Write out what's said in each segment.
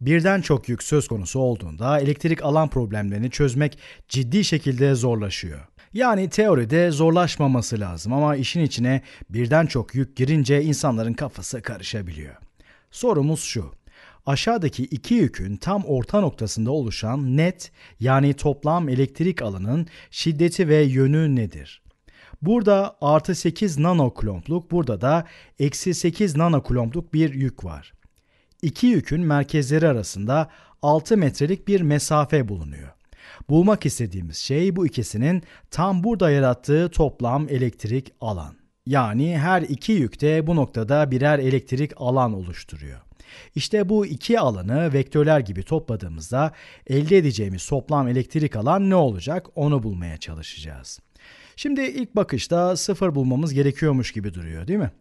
Birden çok yük söz konusu olduğunda elektrik alan problemlerini çözmek ciddi şekilde zorlaşıyor. Yani teoride zorlaşmaması lazım ama işin içine birden çok yük girince insanların kafası karışabiliyor. Sorumuz şu: aşağıdaki iki yükün tam orta noktasında oluşan net yani toplam elektrik alanın şiddeti ve yönü nedir? Burada artı 8 nanokulombluk, burada da eksi 8 nanokulombluk bir yük var. İki yükün merkezleri arasında 6 metrelik bir mesafe bulunuyor. Bulmak istediğimiz şey bu ikisinin tam burada yarattığı toplam elektrik alan. Yani her iki yük de bu noktada birer elektrik alan oluşturuyor. İşte bu iki alanı vektörler gibi topladığımızda elde edeceğimiz toplam elektrik alan ne olacak onu bulmaya çalışacağız. Şimdi ilk bakışta sıfır bulmamız gerekiyormuş gibi duruyor, değil mi?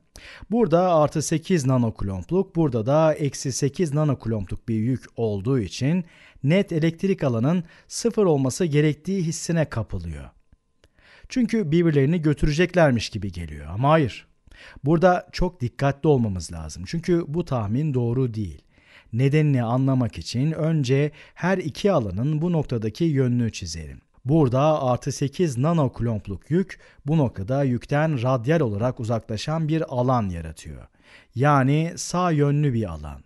Burada artı 8 nanokulombluk, burada da eksi 8 nanokulombluk bir yük olduğu için net elektrik alanın sıfır olması gerektiği hissine kapılıyor. Çünkü birbirlerini götüreceklermiş gibi geliyor ama hayır. Burada çok dikkatli olmamız lazım çünkü bu tahmin doğru değil. Nedenini anlamak için önce her iki alanın bu noktadaki yönünü çizelim. Burada artı 8 nanokulombluk yük bu noktada yükten radyal olarak uzaklaşan bir alan yaratıyor. Yani sağ yönlü bir alan.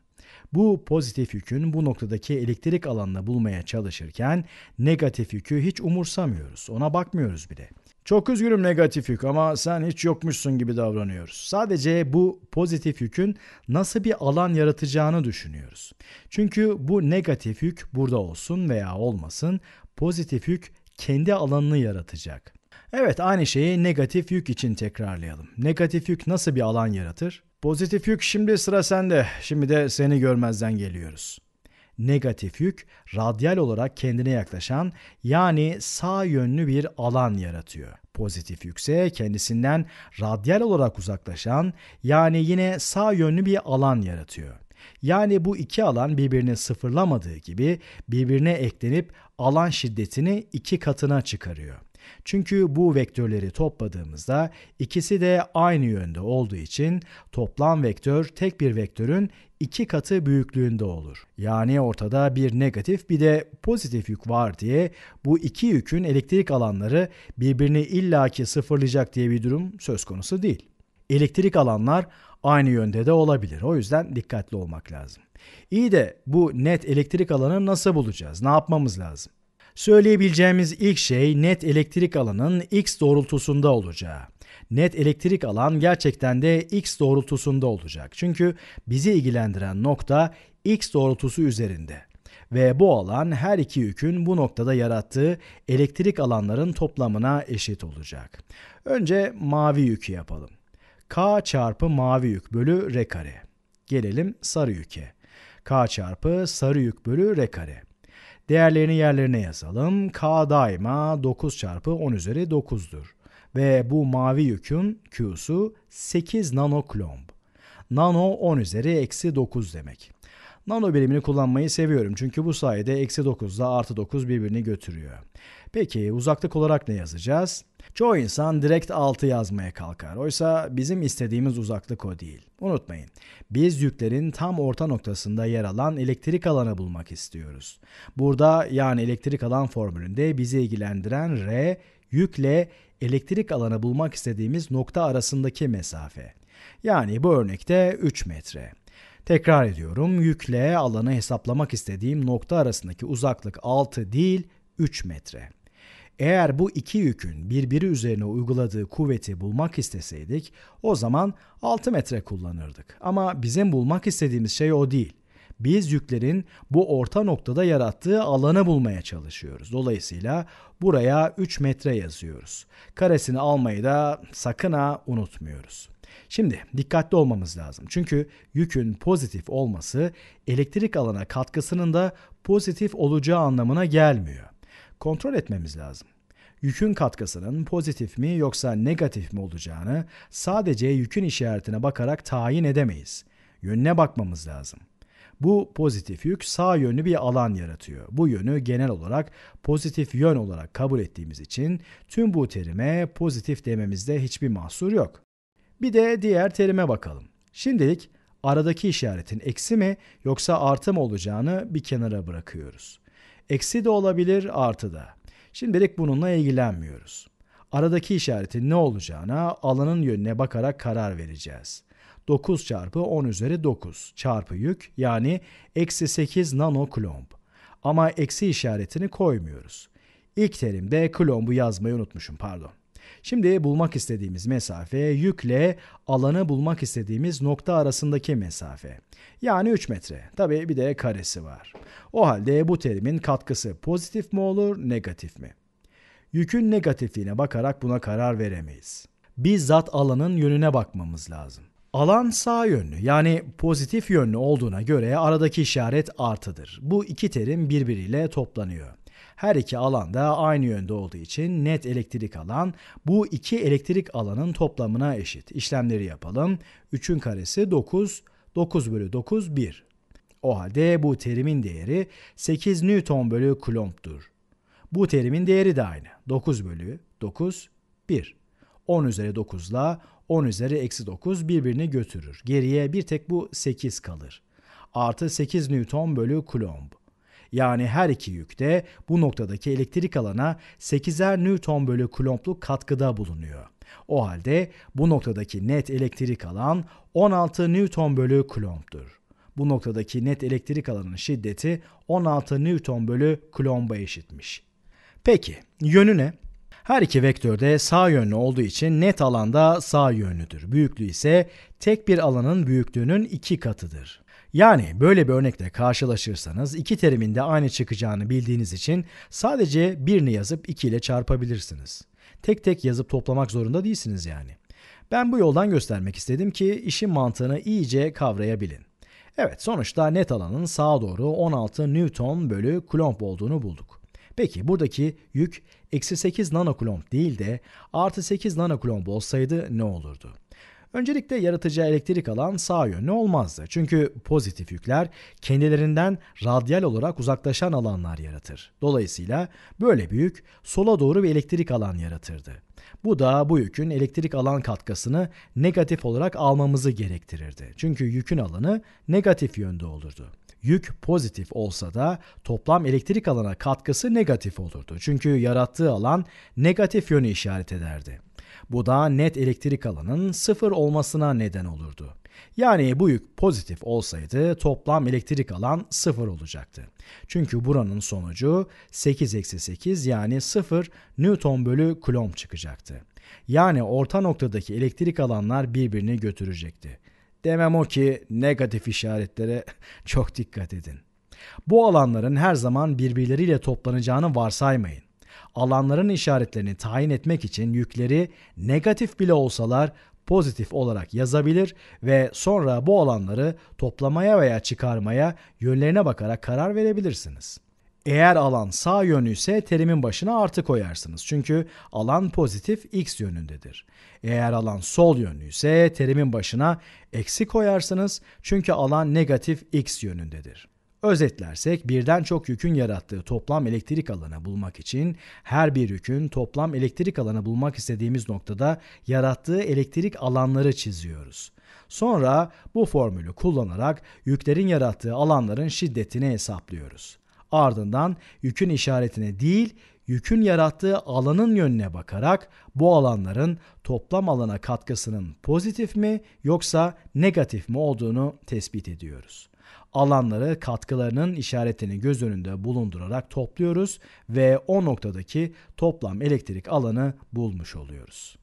Bu pozitif yükün bu noktadaki elektrik alanını bulmaya çalışırken negatif yükü hiç umursamıyoruz, ona bakmıyoruz bile. Çok üzgünüm negatif yük ama sen hiç yokmuşsun gibi davranıyoruz. Sadece bu pozitif yükün nasıl bir alan yaratacağını düşünüyoruz. Çünkü bu negatif yük burada olsun veya olmasın, pozitif yük kendi alanını yaratacak. Evet, aynı şeyi negatif yük için tekrarlayalım. Negatif yük nasıl bir alan yaratır? Pozitif yük, şimdi sıra sende. Şimdi de seni görmezden geliyoruz. Negatif yük radyal olarak kendine yaklaşan yani sağ yönlü bir alan yaratıyor. Pozitif yükse kendisinden radyal olarak uzaklaşan yani yine sağ yönlü bir alan yaratıyor. Yani bu iki alan birbirini sıfırlamadığı gibi birbirine eklenip alan şiddetini iki katına çıkarıyor. Çünkü bu vektörleri topladığımızda ikisi de aynı yönde olduğu için toplam vektör tek bir vektörün iki katı büyüklüğünde olur. Yani ortada bir negatif bir de pozitif yük var diye bu iki yükün elektrik alanları birbirini illaki sıfırlayacak diye bir durum söz konusu değil. Elektrik alanlar aynı yönde de olabilir. O yüzden dikkatli olmak lazım. İyi de bu net elektrik alanı nasıl bulacağız? Ne yapmamız lazım? Söyleyebileceğimiz ilk şey net elektrik alanın x doğrultusunda olacağı. Net elektrik alan gerçekten de x doğrultusunda olacak. Çünkü bizi ilgilendiren nokta x doğrultusu üzerinde. Ve bu alan her iki yükün bu noktada yarattığı elektrik alanların toplamına eşit olacak. Önce mavi yükü yapalım. K çarpı mavi yük bölü r kare. Gelelim sarı yüke. K çarpı sarı yük bölü r kare. Değerlerini yerlerine yazalım. K daima 9 çarpı 10 üzeri 9'dur. Ve bu mavi yükün Q'su 8 nanokulomb. Nano 10 üzeri eksi 9 demek. Nano birimini kullanmayı seviyorum çünkü bu sayede eksi 9 ile artı 9 birbirini götürüyor. Peki uzaklık olarak ne yazacağız? Çoğu insan direkt 6 yazmaya kalkar. Oysa bizim istediğimiz uzaklık o değil. Unutmayın, biz yüklerin tam orta noktasında yer alan elektrik alanı bulmak istiyoruz. Burada yani elektrik alan formülünde bizi ilgilendiren R, yükle elektrik alanı bulmak istediğimiz nokta arasındaki mesafe. Yani bu örnekte 3 metre. Tekrar ediyorum, yükle alanı hesaplamak istediğim nokta arasındaki uzaklık 6 değil 3 metre. Eğer bu iki yükün birbiri üzerine uyguladığı kuvveti bulmak isteseydik, o zaman 6 metre kullanırdık. Ama bizim bulmak istediğimiz şey o değil. Biz yüklerin bu orta noktada yarattığı alanı bulmaya çalışıyoruz. Dolayısıyla buraya 3 metre yazıyoruz. Karesini almayı da sakın ha unutmuyoruz. Şimdi dikkatli olmamız lazım. Çünkü yükün pozitif olması elektrik alana katkısının da pozitif olacağı anlamına gelmiyor. Kontrol etmemiz lazım. Yükün katkısının pozitif mi yoksa negatif mi olacağını sadece yükün işaretine bakarak tayin edemeyiz. Yönüne bakmamız lazım. Bu pozitif yük sağ yönlü bir alan yaratıyor. Bu yönü genel olarak pozitif yön olarak kabul ettiğimiz için tüm bu terime pozitif dememizde hiçbir mahsur yok. Bir de diğer terime bakalım. Şimdilik Aradaki işaretin eksi mi yoksa artı mı olacağını bir kenara bırakıyoruz. Eksi de olabilir, artı da. Şimdilik bununla ilgilenmiyoruz. Aradaki işaretin ne olacağına alanın yönüne bakarak karar vereceğiz. 9 çarpı 10 üzeri 9 çarpı yük, yani eksi 8 nanokulomb. Ama eksi işaretini koymuyoruz. İlk terimde kulombu yazmayı unutmuşum, pardon. Şimdi bulmak istediğimiz mesafe yükle alanı bulmak istediğimiz nokta arasındaki mesafe. Yani 3 metre. Tabii bir de karesi var. O halde bu terimin katkısı pozitif mi olur, negatif mi? Yükün negatifliğine bakarak buna karar veremeyiz. Bizzat alanın yönüne bakmamız lazım. Alan sağ yönlü, yani pozitif yönlü olduğuna göre aradaki işaret artıdır. Bu iki terim birbiriyle toplanıyor. Her iki alan da aynı yönde olduğu için net elektrik alan bu iki elektrik alanın toplamına eşit. İşlemleri yapalım. 3'ün karesi 9, 9 bölü 9 1. O halde bu terimin değeri 8 Newton bölü Coulomb'dur. Bu terimin değeri de aynı. 9 bölü 9 1. 10 üzeri 9 ile 10 üzeri eksi 9 birbirini götürür. Geriye bir tek bu 8 kalır. Artı 8 Newton bölü Coulomb. Yani her iki yük de bu noktadaki elektrik alana 8'er Newton bölü Coulomb'luk katkıda bulunuyor. O halde bu noktadaki net elektrik alan 16 Newton bölü Coulomb'dur. Bu noktadaki net elektrik alanının şiddeti 16 Newton bölü Coulomb'a eşitmiş. Peki, yönü ne? Her iki vektör de sağ yönlü olduğu için net alanda sağ yönlüdür. Büyüklüğü ise tek bir alanın büyüklüğünün 2 katıdır. Yani böyle bir örnekle karşılaşırsanız iki terimin de aynı çıkacağını bildiğiniz için sadece birini yazıp 2 ile çarpabilirsiniz. Tek tek yazıp toplamak zorunda değilsiniz yani. Ben bu yoldan göstermek istedim ki işin mantığını iyice kavrayabilin. Evet, sonuçta net alanın sağa doğru 16 Newton bölü Coulomb olduğunu bulduk. Peki buradaki yük eksi 8 nanokulomb değil de artı 8 nanokulomb olsaydı ne olurdu? Öncelikle yaratacağı elektrik alan sağ yönlü olmazdı. Çünkü pozitif yükler kendilerinden radyal olarak uzaklaşan alanlar yaratır. Dolayısıyla böyle bir yük sola doğru bir elektrik alan yaratırdı. Bu da bu yükün elektrik alan katkısını negatif olarak almamızı gerektirirdi. Çünkü yükün alanı negatif yönde olurdu. Yük pozitif olsa da toplam elektrik alana katkısı negatif olurdu. Çünkü yarattığı alan negatif yönü işaret ederdi. Bu da net elektrik alanın 0 olmasına neden olurdu. Yani bu yük pozitif olsaydı toplam elektrik alan 0 olacaktı. Çünkü buranın sonucu 8 eksi 8 yani 0 Newton bölü Coulomb çıkacaktı. Yani orta noktadaki elektrik alanlar birbirini götürecekti. Demem o ki negatif işaretlere çok dikkat edin. Bu alanların her zaman birbirleriyle toplanacağını varsaymayın. Alanların işaretlerini tayin etmek için yükleri negatif bile olsalar pozitif olarak yazabilir ve sonra bu alanları toplamaya veya çıkarmaya yönlerine bakarak karar verebilirsiniz. Eğer alan sağ yönlü ise terimin başına artı koyarsınız. Çünkü alan pozitif x yönündedir. Eğer alan sol yönlü ise terimin başına eksi koyarsınız. Çünkü alan negatif x yönündedir. Özetlersek birden çok yükün yarattığı toplam elektrik alanı bulmak için her bir yükün toplam elektrik alanı bulmak istediğimiz noktada yarattığı elektrik alanları çiziyoruz. Sonra bu formülü kullanarak yüklerin yarattığı alanların şiddetini hesaplıyoruz. Ardından yükün işaretine değil, yükün yarattığı alanın yönüne bakarak bu alanların toplam alana katkısının pozitif mi yoksa negatif mi olduğunu tespit ediyoruz. Alanları katkılarının işaretini göz önünde bulundurarak topluyoruz ve o noktadaki toplam elektrik alanı bulmuş oluyoruz.